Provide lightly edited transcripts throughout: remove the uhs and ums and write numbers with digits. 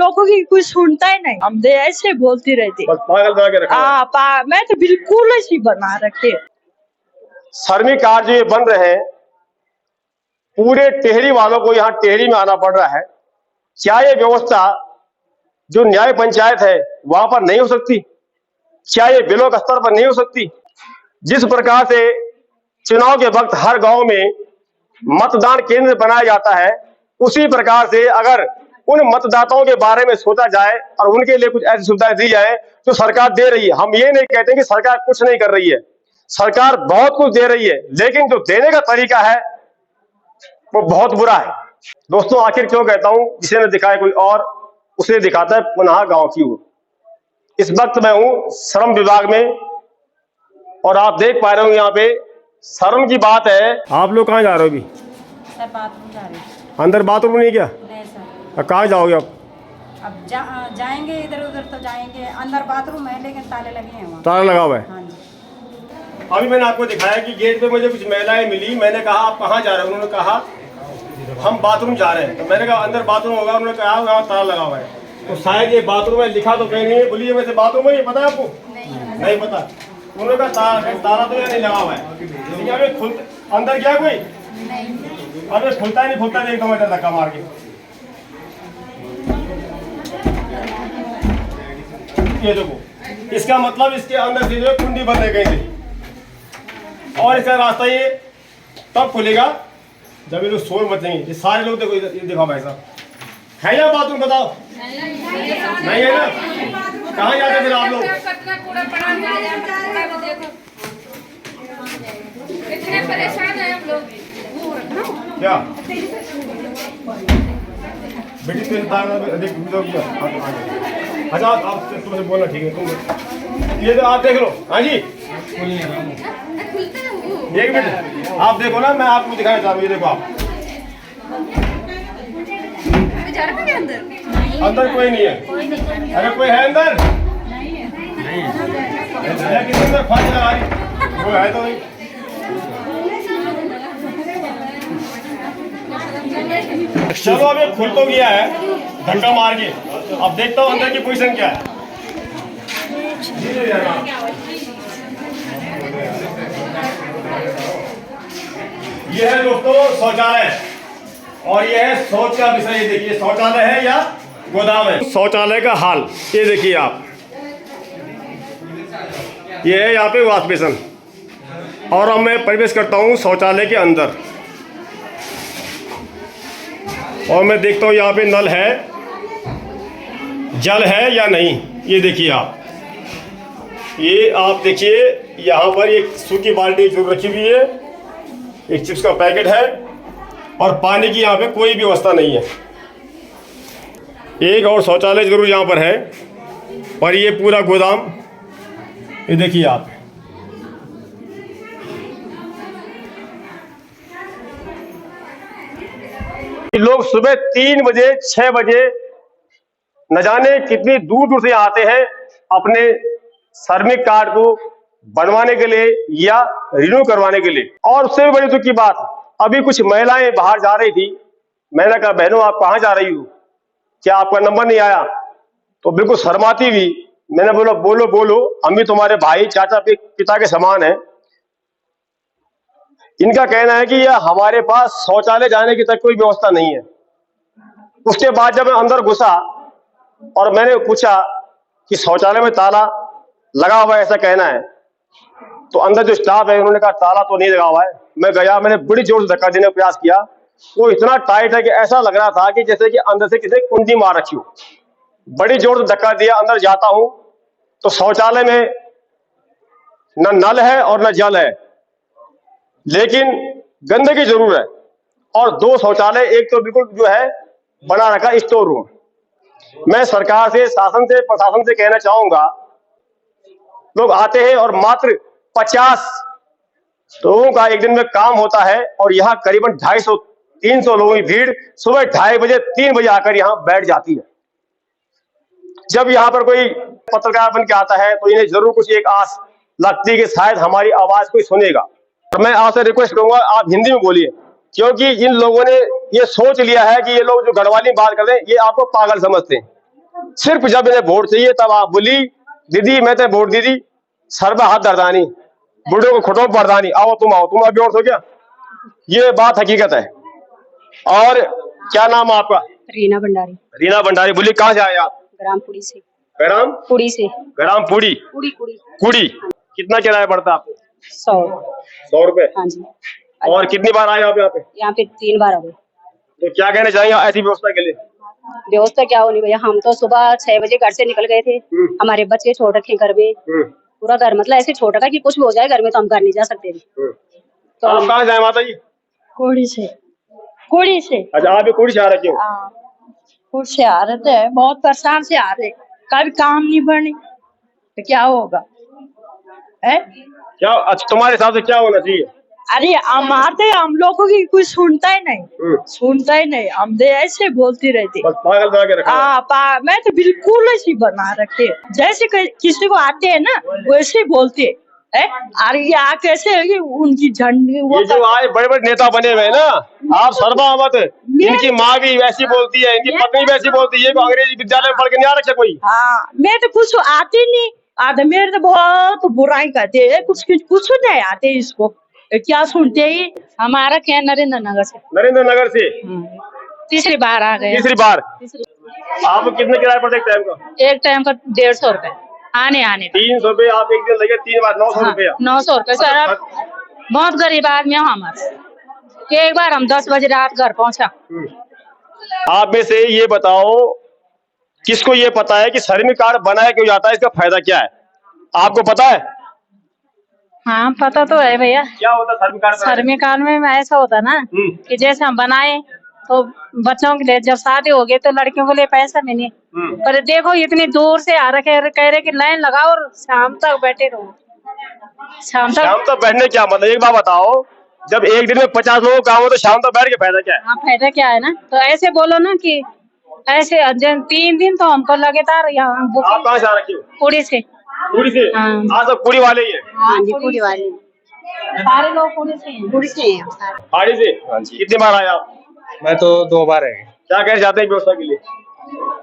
लोगों की कोई सुनता ही नहीं, हम दे ऐसे बोलती रहती। बस पागल बना के रखा। मैं तो बिल्कुल ऐसी बना रखे। श्रमिक कार्ड जो ये बन रहे हैं, पूरे टेहरी वालों को यहाँ टेहरी में आना पड़ रहा है। क्या ये व्यवस्था जो न्याय पंचायत है वहां पर नहीं हो सकती? क्या ये ब्लॉक स्तर पर नहीं हो सकती? जिस प्रकार से चुनाव के वक्त हर गांव में मतदान केंद्र बनाया जाता है, उसी प्रकार से अगर उन मतदाताओं के बारे में सोचा जाए और उनके लिए कुछ ऐसी सुविधाएं दी जाए तो सरकार दे रही है। हम ये नहीं कहते कि सरकार कुछ नहीं कर रही है, सरकार बहुत कुछ दे रही है, लेकिन जो देने का तरीका है वो बहुत बुरा है। दोस्तों, आखिर क्यों कहता हूं, जिसे न दिखाए कोई और उसे दिखाता है पुनः गांव की ओर। इस वक्त मैं हूं श्रम विभाग में और आप देख पा रहे हो यहाँ पे शर्म की बात है। आप लोग कहाँ जा रहे हो अभी? सर बाथरूम जा रहे हैं। अंदर बाथरूम नहीं क्या? नहीं सर। कहाँ जाओगे आप? अब जाएंगे इधर उधर तो जाएंगे, अंदर बाथरूम है लेकिन ताले लगे हैं वहाँ। ताला लगा हुआ है? हाँ जी। अभी मैंने आपको दिखाया कि गेट पे मुझे कुछ महिलाएं मिली। मैंने कहा आप कहाँ जा रहे हो? उन्होंने कहा हम बाथरूम जा रहे हैं। तो मैंने कहा अंदर बाथरूम होगा? उन्होंने कहा वहाँ ताला लगा हुआ है। तो शायद ये बाथरूम है, लिखा तो कहीं नहीं है। बोलिए वैसे बाथरूम है, ये पता है आपको? नहीं पता। उन्होंने कहा ताला तो नहीं लगा हुआ है। अंदर क्या कोई? अरे खुलता नहीं, खुलता नहीं, 1 मीटर धक्का मार के। ये देखो, इसका मतलब इसके अंदर से जो कुंडी बंद है कहीं से, और इसका रास्ता ये तब खुलेगा जब ये लोग शोर मचेंगे। ये सारे लोग देखो, ये देखो भाई साहब, है या बाथरूम? बताओ। नहीं है ना? कहाँ जाते फिर आप लोग? इतने परेशान है हम लोग। क्या बेटी तुम अच्छा आप तुमसे बोलना ठीक है। तुम ये तो आप देख लो। हाँ जी, 1 मिनट आप देखो ना, मैं आपको दिखाना चाह रहा हूँ। ये देखो आप, अंदर कोई नहीं है। अरे कोई है अंदर? नहीं है। किसी अंदर फांसी लगा रही? वो है तो नहीं। चलो अब ये खुल तो गया है धक्का मार के। अब देखता हूँ अंदर की पोजीशन क्या है। ये है दोस्तों शौचालय, और ये है शौच का विषय। ये देखिए शौचालय है या गोदाम है। शौचालय का हाल ये देखिए आप, ये है यहाँ पे वॉश बेसिन। और अब मैं प्रवेश करता हूँ शौचालय के अंदर और मैं देखता हूँ यहाँ पे नल है, जल है या नहीं। ये देखिए आप, ये आप देखिए यहाँ पर एक सूखी बाल्टी जो रखी हुई है, एक चिप्स का पैकेट है, और पानी की यहाँ पे कोई व्यवस्था नहीं है। एक और शौचालय जरूर यहाँ पर है, और ये पूरा गोदाम ये देखिए आप। लोग सुबह 3 बजे 6 बजे न जाने कितनी दूर दूर से आते हैं अपने श्रमिक कार्ड को बनवाने के लिए या रिन्यू करवाने के लिए। और उससे भी बड़ी दुख की बात, अभी कुछ महिलाएं बाहर जा रही थी। मैंने कहा बहनों आप कहाँ जा रही हो, क्या आपका नंबर नहीं आया? तो बिल्कुल शर्माती हुई मैंने बोला बोलो बोलो, हम भी तुम्हारे भाई चाचा पिता के समान है। इनका कहना है कि यह हमारे पास शौचालय जाने की तक कोई व्यवस्था नहीं है। उसके बाद जब मैं अंदर घुसा और मैंने पूछा कि शौचालय में ताला लगा हुआ है ऐसा कहना है, तो अंदर जो स्टाफ है उन्होंने कहा ताला तो नहीं लगा हुआ है। मैं गया, मैंने बड़ी जोर से धक्का देने का प्रयास किया, वो इतना टाइट है कि ऐसा लग रहा था कि जैसे कि अंदर से किसी कुंडी मार रखी हो। बड़ी जोर से धक्का दिया, अंदर जाता हूं तो शौचालय में न नल है और न जल है, लेकिन गंदगी जरूर है। और 2 शौचालय, एक तो बिल्कुल जो है बना रखा स्टोर रूम। मैं सरकार से, शासन से, प्रशासन से कहना चाहूंगा, लोग आते हैं और मात्र 50 लोगों का एक दिन में काम होता है, और यहाँ करीबन 250-300 लोगों की भीड़ सुबह 2:30 बजे 3 बजे आकर यहाँ बैठ जाती है। जब यहाँ पर कोई पत्रकार बन के आता है तो इन्हें जरूर कुछ एक आस लगती है कि शायद हमारी आवाज कोई सुनेगा। और मैं आपसे रिक्वेस्ट करूंगा आप हिंदी में बोलिए, क्योंकि इन लोगों ने ये सोच लिया है कि ये लोग जो गढ़वाली बात कर रहे हैं ये आपको पागल समझते हैं। सिर्फ जब इन्हें वोट चाहिए तब आप बोली दीदी मैं तो वोट दीदी सर पे हाथ दर्दानी बूढ़ों को खुटों पड़दानी आओ तुम अभी वोट हो गया। ये बात हकीकत है। और क्या नाम है आपका? रीना भंडारी। रीना भंडारी, बोली कहाँ से आए आप? ग्रामपुरी से। ग्रामपुरी से? ग्रामपुरी कुड़ी। कितना किराया पड़ता है आपको? 100 रुपए। हाँ जी। और कितनी बार आए आप यहाँ पे? यहाँ पे 3 बार आ गए। तो क्या कहना चाहिए ऐसी व्यवस्था के लिए? व्यवस्था क्या होनी भैया, हम तो सुबह 6 बजे घर से निकल गए थे। हमारे बच्चे छोड़ रखे घर में, पूरा घर मतलब ऐसे छोड़ रखा कि कुछ भी हो जाए घर में तो हम घर नहीं जा सकते। तो आप कहाँ जाए माता जी? कुड़ी से। कुड़ी से। अच्छा आप भी कुड़ी से आ रहे हो? कुड़ी से आ रहे थे, बहुत परेशान से आ रहे, कभी काम नहीं बने तो क्या होगा है? क्या अच्छा तुम्हारे हिसाब से क्या होना चाहिए? अरे हम लोगों की कोई सुनता ही नहीं, हम दे ऐसे बोलती रहती। बस पागल बना के रखा। मैं तो बिल्कुल ऐसी बना रखे, जैसे किसी को आते हैं ना वैसे बोलते है। और ये कैसे उनकी झंडी ये जो आए बड़े बड़े नेता बने हुए हैं ना, आप सर्वमत इनकी माँ भी वैसी बोलती है, इनकी पत्नी वैसी बोलती है। ये अंग्रेजी विद्यालय में पढ़ के नहीं आ रखे कोई? हाँ, मैं तो कुछ आते नहीं आते, मेरे तो बहुत बुराई करते है, कुछ नहीं आते इसको। क्या सुनते ही? हमारा क्या नरेंद्र नगर से तीसरी बार आ गए। तीसरी बार। आपको कितने किराया पड़ता है एक टाइम का 150 रुपए आने 300 रुपए। आप एक दिन लगे 3 बार 900 रुपया। 900 रुपए सर। अब बहुत गरीब आदमी हो हमारे। एक बार हम 10 बजे रात घर पहुंचा। आप में से ये बताओ किसको ये पता है कि श्रमिक कार्ड बनाया क्यों जाता है, इसका फायदा क्या है? आपको पता है? हाँ पता तो है भैया। क्या होता है श्रमिक कार्ड? श्रमिक कार्ड में ऐसा होता ना कि जैसे हम बनाए तो बच्चों के लिए जब शादी हो गई तो लड़कियों के लिए पैसा मिले, पर देखो इतनी दूर से आ रखे कह रहे कि लाइन लगाओ और शाम तक बैठे रहो। शाम तक बैठने क्या मतलब? एक बार बताओ, जब एक दिन में 50 लोगों का काम हो तो शाम तक बैठ के फायदा क्या है? हाँ फायदा क्या है ना, तो ऐसे बोलो ना कि ऐसे 3 दिन तो हमको लगातार यहाँ। आप कहाँ से आ रखी हो? कुड़ी से। कुड़ी से? हाँ सब कुड़ी वाले ही है। हाँ जी कुड़ी वाले सारे लोग कुड़ी से हैं। कुड़ी से हैं पहाड़ी से? हाँ जी। कितनी बार आए आप? मैं तो 2 बार है। क्या कहना चाहते हैं व्यवस्था के लिए?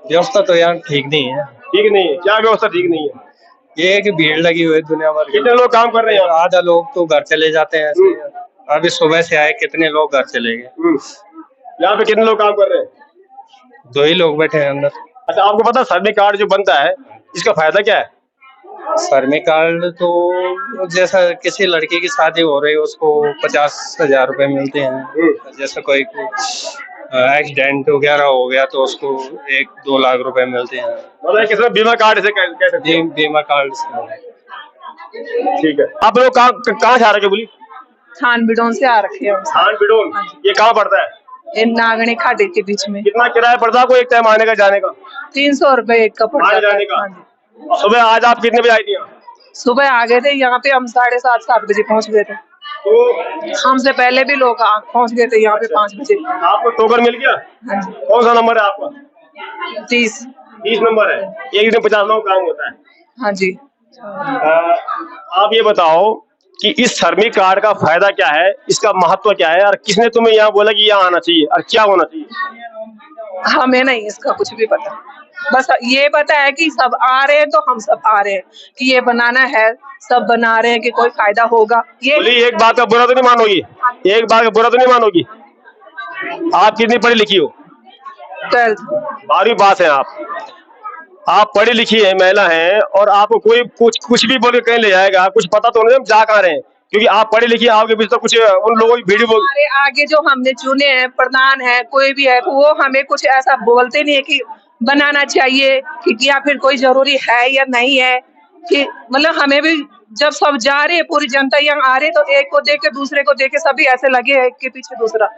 व्यवस्था तो यार ठीक नहीं है। ठीक नहीं है? क्या व्यवस्था ठीक नहीं है? ये है कि भीड़ लगी हुई है दुनिया भर। कितने लोग काम कर रहे हैं? आधा लोग तो घर चले जाते हैं ऐसे। अभी सुबह से आए, कितने लोग घर चले गए। यहाँ पे कितने लोग काम कर रहे हैं? 2 ही लोग बैठे हैं अंदर। अच्छा आपको पता है श्रमिक कार्ड जो बनता है इसका फायदा क्या है? श्रमिक कार्ड तो जैसा किसी लड़की की शादी हो रही है उसको 50,000 रुपए मिलते हैं। जैसा कोई एक्सीडेंट वगैरह हो गया तो उसको 1-2 लाख रुपए मिलते हैं। मतलब किसी बीमा कार्ड से कह सकते हैं? बीमा कार्ड से। ठीक है। आप लोग कहाँ से आ रखे बोली? थान बिडोन से आ रखे हैं। थान बिडोन? ये कहाँ पड़ता है? ये नागणी खाड़ी के बीच में। कितना किराया पड़ता है आपको एक टाइम आने का जाने का? 300 रुपए एक का पड़ता है जाने का। सुबह आज आप कितने बजे आई थी? सुबह आ गए थे यहाँ पे हम 7:30-7 बजे पहुँच गए थे। तो हमसे पहले भी लोग पहुँच गए थे यहाँ पे 5 बजे। आपको टोकन मिल गया? हाँ जी। कौन सा नंबर है आपका? 30 नंबर है। एक दिन 50 लोग काम होता है? हाँ जी। आप ये बताओ कि इस श्रमिक कार्ड का फायदा क्या है, इसका महत्व क्या है, और किसने तुम्हें यहाँ बोला कि यहाँ आना चाहिए और क्या होना चाहिए? हमें नहीं इसका कुछ भी पता, बस ये पता है कि सब आ रहे हैं तो हम सब आ रहे हैं कि ये बनाना है, सब बना रहे हैं कि कोई फायदा होगा। ये एक बात का बुरा तो नहीं मानोगी? एक बात का बुरा तो नहीं मानोगी? आप कितनी पढ़ी लिखी हो? 12th 12वीं पास है आप पढ़ी लिखी है, महिला हैं, और आपको कोई कुछ भी बोल के कहीं ले जाएगा, कुछ पता तो नहीं हम जा कहाँ रहे हैं, क्योंकि आप पढ़े लिखे आओगे बीच तो कुछ उन लोगों की वीडियो हमारे आगे जो हमने चुने हैं, प्रधान है कोई भी है, तो वो हमें कुछ ऐसा बोलते नहीं है कि बनाना चाहिए कि या फिर कोई जरूरी है या नहीं है, कि मतलब हमें भी जब सब जा रहे हैं, पूरी जनता यहाँ आ रही है, तो एक को देख के दूसरे को देख के सभी ऐसे लगे है कि पीछे दूसरा।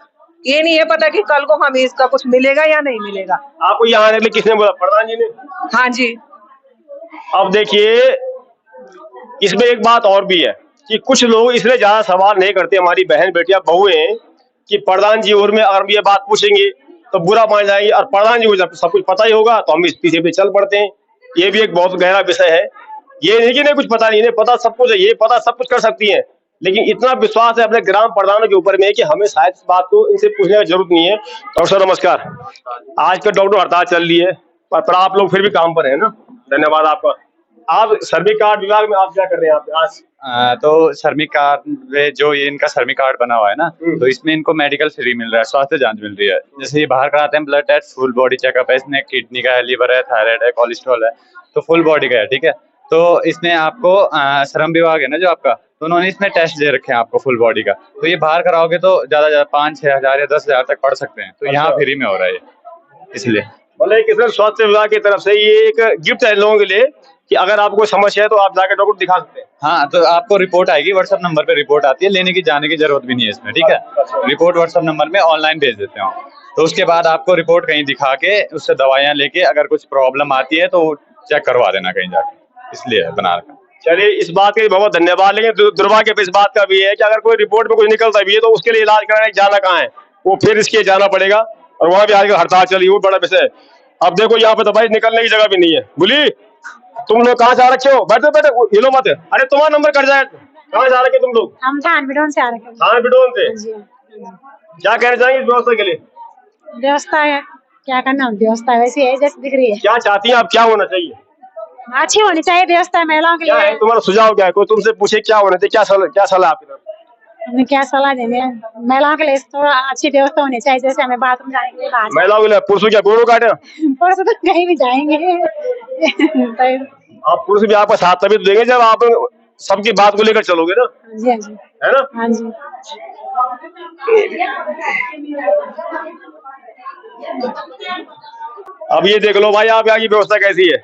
ये नहीं है पता कि कल को हमें इसका कुछ मिलेगा या नहीं मिलेगा। आपको यहाँ आने के लिए किसने बोला? प्रधान जी ने? हाँ जी। अब देखिए इसमें एक बात और भी है कि कुछ लोग इसलिए ज्यादा सवाल नहीं करते, हमारी बहन बेटियां बहुएं, कि प्रधान जी और में अगर ये बात पूछेंगे तो बुरा मान जाएंगे, और प्रधान जी को जब सब कुछ पता ही होगा तो हम इस पीछे पे चल पड़ते हैं। ये भी एक बहुत गहरा विषय है। ये नहीं कि नहीं कुछ पता नहीं, इन्हें पता सब कुछ है, ये पता सब कुछ कर सकती है, लेकिन इतना विश्वास है अपने ग्राम प्रधानों के ऊपर में कि हमें शायद इस बात को इनसे पूछने की जरूरत नहीं है। डॉक्टर साहब नमस्कार। आज का डॉक्टर हड़ताल चल रही है, पर आप लोग फिर भी काम पर है ना, धन्यवाद आपका। आप श्रमिक कार्ड विभाग में आप क्या कर रहे हैं आप आज? तो श्रमिक कार्ड में जो ये इनका श्रमिक कार्ड बना हुआ है ना, तो इसमें इनको मेडिकल फ्री मिल रहा है, स्वास्थ्य जांच मिल रही है। जैसे ये बाहर कराते हैं blood test, full body checkup है, इसमें किडनी का है, लीवर है, थायराइड है, कोलेस्ट्रॉल है, तो फुल बॉडी का है, ठीक है। तो इसमें आपको श्रम विभाग है ना जो आपका, तो उन्होंने इसमें टेस्ट दे रखे हैं आपको फुल बॉडी का। तो ये बाहर कराओगे तो ज्यादा 5-6 हजार या 10 हजार तक पड़ सकते हैं, तो यहाँ फ्री में हो रहा है ये, इसलिए। मतलब किसान स्वास्थ्य विभाग की तरफ से ये एक गिफ्ट है लोगों के लिए कि अगर आपको कोई समस्या है तो आप जाकर डॉक्टर दिखा सकते हैं। हाँ, तो आपको रिपोर्ट आएगी, व्हाट्सएप नंबर पे रिपोर्ट आती है, लेने की जाने की जरूरत भी नहीं है इसमें, ठीक है। रिपोर्ट व्हाट्सएप नंबर में ऑनलाइन भेज देते हैं, तो उसके बाद आपको रिपोर्ट कहीं दिखा के उससे दवाइयाँ लेके अगर कुछ प्रॉब्लम आती है तो चेक करवा देना कहीं जाके, इसलिए बना रखा। चलिए, इस बात के लिए बहुत धन्यवाद। लेकिन दुर्भाग्य इस बात का भी है कि अगर कोई रिपोर्ट में कुछ निकलता भी है तो उसके लिए इलाज कराने जाना कहाँ है, वो फिर इसके जाना पड़ेगा, और वहाँ भी आजकल हड़ताल चली, वो बड़ा विषय है। अब देखो यहाँ पे तो भाई निकलने की जगह भी नहीं है। बोली, तुम लोग कहाँ से आ रखे हो? बैठो बैठो, हिलो मत। अरे तुम्हारा नंबर कट जाए। कहाँ से आ रखे तुम लोग? हम थान बिडोन से आ रखे हैं। थान बिडोन से। क्या कहना चाहेंगे इस व्यवस्था के लिए? व्यवस्था है, क्या करना, व्यवस्था वैसी है जैसे दिख रही है। क्या चाहती हैं आप, क्या होना चाहिए? अच्छी होनी चाहिए व्यवस्था महिलाओं के क्या लिए। है तुम्हारा सुझाव? क्या है? कोई तुमसे पूछे क्या होना चाहिए, क्या सलाह आपकी तरफ? हमें क्या सलाह देंगे, महिलाओं के लिए थोड़ा अच्छी व्यवस्था होनी चाहिए, जैसे हमें बाथरूम जाने के लिए बाहर। महिलाओं के लिए पुरुषों क्या गोरू काटे? पुरुष तो कहीं भी जाएंगे। आप पुरुष भी आपका साथ तभी तो देंगे जब आप सबकी बात को लेकर चलोगे ना। जी हाँ जी, है ना? हाँ जी। अब ये देख लो भाई आप यहाँ की व्यवस्था कैसी है,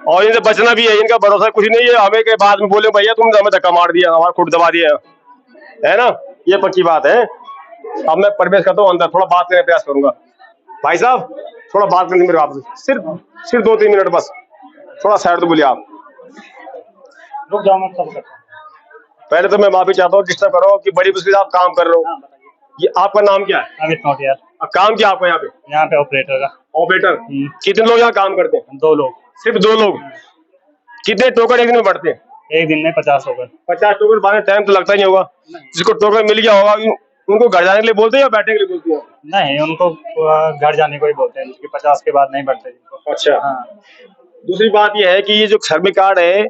और इनसे बचना भी है, इनका भरोसा कुछ नहीं है। हमें के बाद में बोले भैया तुमने हमें धक्का मार दिया, हमारा खुद दबा दिया, है ना, ये पक्की बात है। अब मैं प्रवेश करता हूँ अंदर, थोड़ा बात करने का प्रयास करूंगा। भाई साहब थोड़ा बात करनी मेरे आपसे, सिर्फ 2-3 मिनट बस, थोड़ा साइड तो बोलिए आप। रुक जाओ, मैं कब करता हूं। पहले तो मैं माफी चाहता हूँ डिस्टर्ब कर रहा हूँ कि बड़ी मुश्किल से आप काम कर रहे हो। ये आपका नाम क्या है? अमित नोटियाल। अब काम क्या आपको यहाँ पे? यहाँ पे ऑपरेटर का। ऑपरेटर। कितने लोग यहाँ काम करते हैं? 2 लोग। सिर्फ 2 लोग। कितने टोकन एक दिन में बढ़ते हैं? एक दिन में 50 टोकन। 50 टोकन बाद टाइम तो लगता ही नहीं होगा। जिसको टोकन मिल गया होगा उनको घर जाने के लिए बोलते हैं या बैठने के लिए बोलते हैं? नहीं, उनको घर जाने को ही बोलते हैं, क्योंकि 50 के बाद नहीं बढ़ते जिनको। अच्छा। हाँ। दूसरी बात यह है कि ये जो श्रमिक कार्ड है,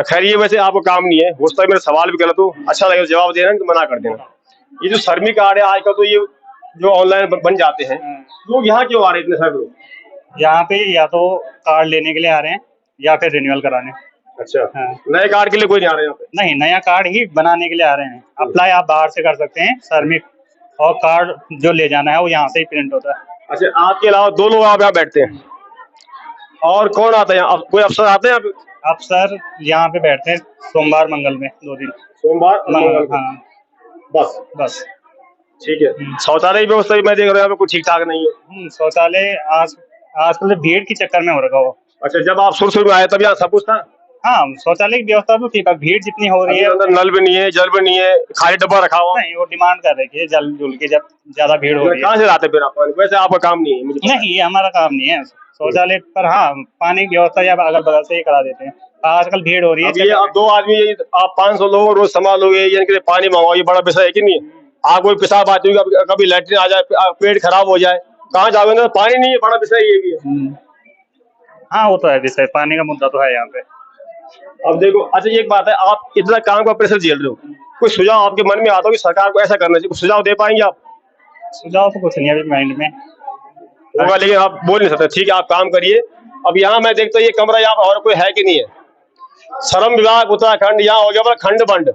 खैर ये वैसे आपको काम नहीं है, हो सकता है मेरा सवाल भी गलत हो, अच्छा लगेगा जवाब देना तो मना कर देना। ये जो श्रमिक कार्ड है आजकल तो ये जो ऑनलाइन बन जाते हैं, लोग यहाँ क्यों आ रहे हैं इतने सारे लोग? यहाँ पे या तो कार्ड लेने के लिए आ रहे हैं या फिर रिन्यूअल कराने। अच्छा। हाँ। नए कार्ड के लिए कोई नहीं आ रहे यहाँ पे? नहीं, नया कार्ड ही बनाने के लिए आ रहे हैं। अप्लाई आप बाहर से कर सकते हैं श्रमिक, और कार्ड जो ले जाना है वो यहाँ से ही प्रिंट होता है। अच्छा, आपके अलावा 2 लोग आप यहाँ बैठते हैं, और कौन आता है यहाँ? कोई अफसर आते हैं यहाँ? अफसर यहाँ पे बैठते हैं सोमवार मंगल में 2 दिन। सोमवार मंगल? हाँ, बस ठीक है। शौचालय की व्यवस्था भी मैं देख रहा हूँ यहाँ पे कुछ ठीक ठाक नहीं है। शौचालय आजकल भीड़ के चक्कर में हो रखा हो। अच्छा, जब आप शुरू में आए तब यहाँ सब कुछ था? हाँ, शौचालय की व्यवस्था तो थी, पर भीड़ जितनी हो रही है, अंदर नल भी नहीं है, जल भी नहीं है, खाली डब्बा रखा हुआ। नहीं, वो डिमांड कर रही है जल जुल के, जब ज्यादा भीड़ हो रही है। कहाँ से लाते फिर आप पानी? वैसे आपका काम नहीं है मुझे पता। नहीं, ये हमारा काम नहीं है शौचालय पर। हाँ, पानी की व्यवस्था या अगल बगल से ही करा देते हैं। आजकल भीड़ हो रही है। अब 2 आदमी आप 500 लोग रोज संभालोगे, यानी पानी मंगाओ, ये बड़ा विषय है कि नहीं? आप कोई पेशाब आती होगी, कभी लैट्रिन आ जाए, पेट खराब हो जाए, कहाँ जाओगे ना? पानी नहीं है, बड़ा विषय ये भी है। हाँ, वो तो है विषय, पानी का मुद्दा तो है यहाँ पे। अब देखो, अच्छा एक बात है, आप इतना काम का प्रेशर झेल रहे हो, कोई सुझाव आपके मन में आता हो कि सरकार को ऐसा करना चाहिए, कुछ सुझाव दे पाएंगे आप? सुझाव तो कुछ नहीं है अभी माइंड में होगा, लेकिन आप बोल नहीं सकते। ठीक है, आप काम करिए। अब यहाँ मैं देखता हूँ ये कमरा यहाँ और कोई है कि नहीं है? श्रम विभाग उत्तराखंड यहाँ हो गया खंड बंड,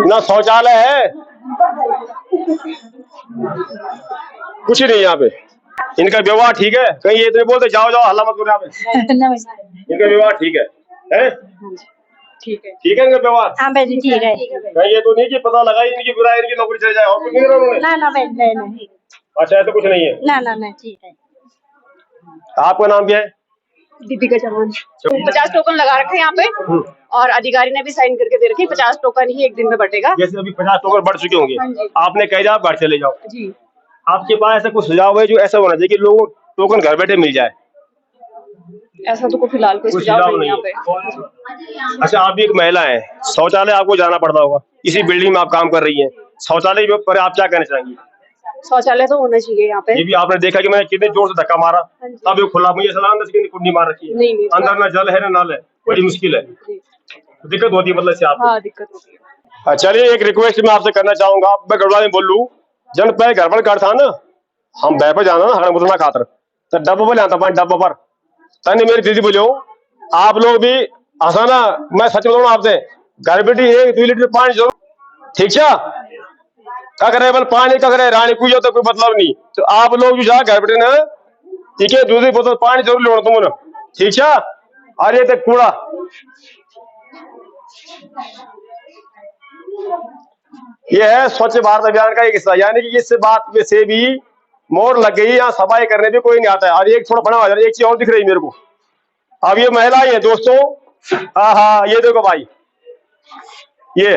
ना शौचालय है, कुछ नहीं यहाँ पे। इनका व्यवहार ठीक है? कहीं ये तो नहीं बोलते जाओ हल्ला मत करो यहाँ पे? इनका व्यवहार ठीक है? ठीक है इनका व्यवहार? हाँ भाई ठीक है। कहीं ये तो नहीं कि पता लगा इनकी बुराई, इनकी नौकरी चले जाए, और कुछ नहीं उन्होंने? ना भाई नहीं। अच्छा, ऐसा कुछ नहीं है? ना ठीक है। आपका नाम क्या है? दीपिका चौहान। 50 टोकन लगा रखे हैं यहाँ पे, और अधिकारी ने भी साइन करके दे रखे, 50 टोकन ही एक दिन में बटेगा। जैसे अभी 50 टोकन बढ़ चुके होंगे, आपने कह दिया घर चले जाओ जी। आपके पास ऐसा कुछ सुझाव है जो ऐसा होना चाहिए कि लोगों टोकन घर बैठे मिल जाए? ऐसा तो फिलहाल कोई सुझाव नहीं है यहाँ पे। अच्छा, आप भी एक महिला है, शौचालय आपको जाना पड़ता होगा, इसी बिल्डिंग में आप काम कर रही हैं, शौचालय पर आप क्या कहना चाहेंगी? शौचालय तो होना चाहिए यहाँ पे। ये भी आपने देखा कि मैंने कितने जोर से धक्का मारा, तब ये खुला। मुझे सलाह अंदर से कुंडी मार रखी है, नहीं अंदर ना जल है ना नल है, बड़ी मुश्किल है, दिक्कत होती है मतलब से आपको। हाँ दिक्कत होती है। चलिए एक रिक्वेस्ट मैं आपसे करना चाहूंगा, मैं गढ़वाल में बोल लूँ, जन पे गड़बड़ कर था ना, हम बैपर जाना ना हर मुदना खातर तो डब्बा पर आता डब्बा पर तनी मेरी दीदी बोलो आप लोग भी हंसाना, मैं सच बताऊँ आपसे, घर बेटी 1-2 लीटर पानी जरूर, ठीक है, क्या करे बल पानी का करे रानी कुछ तो कोई मतलब नहीं, तो आप लोग भी जा घर बेटे ना, ठीक है, दूसरी बोतल पानी जरूर लो तुम ना, ठीक है। और ये तक कूड़ा ये है स्वच्छ भारत अभियान का एक हिस्सा, यानी कि इस बात में से भी मोर लग गई, यहाँ सफाई करने भी कोई नहीं आता है। और एक थोड़ा बना हुआ है, एक चीज और दिख रही है मेरे को, अब ये महिलाएं हैं दोस्तों, हाँ ये देखो भाई, ये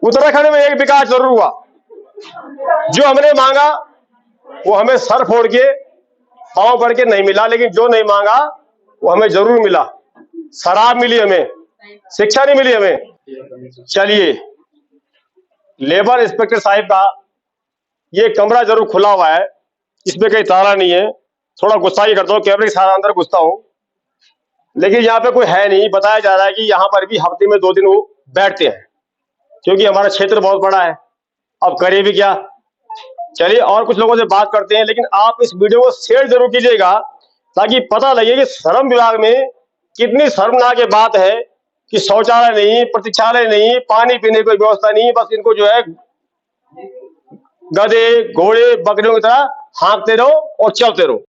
उत्तराखंड में एक विकास जरूर हुआ, जो हमने मांगा वो हमें सर फोड़ के पांव पड़ के नहीं मिला, लेकिन जो नहीं मांगा वो हमें जरूर मिला। शराब मिली हमें, शिक्षा नहीं मिली हमें। चलिए लेबर इंस्पेक्टर साहिब का ये कमरा जरूर खुला हुआ है, इसमें कहीं ताला नहीं है, थोड़ा गुस्सा ही करता हूँ, कैमरे के साथ अंदर घुसता हूँ, लेकिन यहाँ पे कोई है नहीं। बताया जा रहा है कि यहाँ पर भी हफ्ते में 2 दिन वो बैठते हैं, क्योंकि हमारा क्षेत्र बहुत बड़ा है, अब करे भी क्या। चलिए और कुछ लोगों से बात करते हैं, लेकिन आप इस वीडियो को शेयर जरूर कीजिएगा, ताकि पता लगे कि श्रम विभाग में कितनी शर्मनाक ये बात है कि शौचालय नहीं, प्रतीक्षालय नहीं, पानी पीने की व्यवस्था नहीं, बस इनको जो है गधे घोड़े बकरियों की तरह हाँकते रहो और चलते रहो।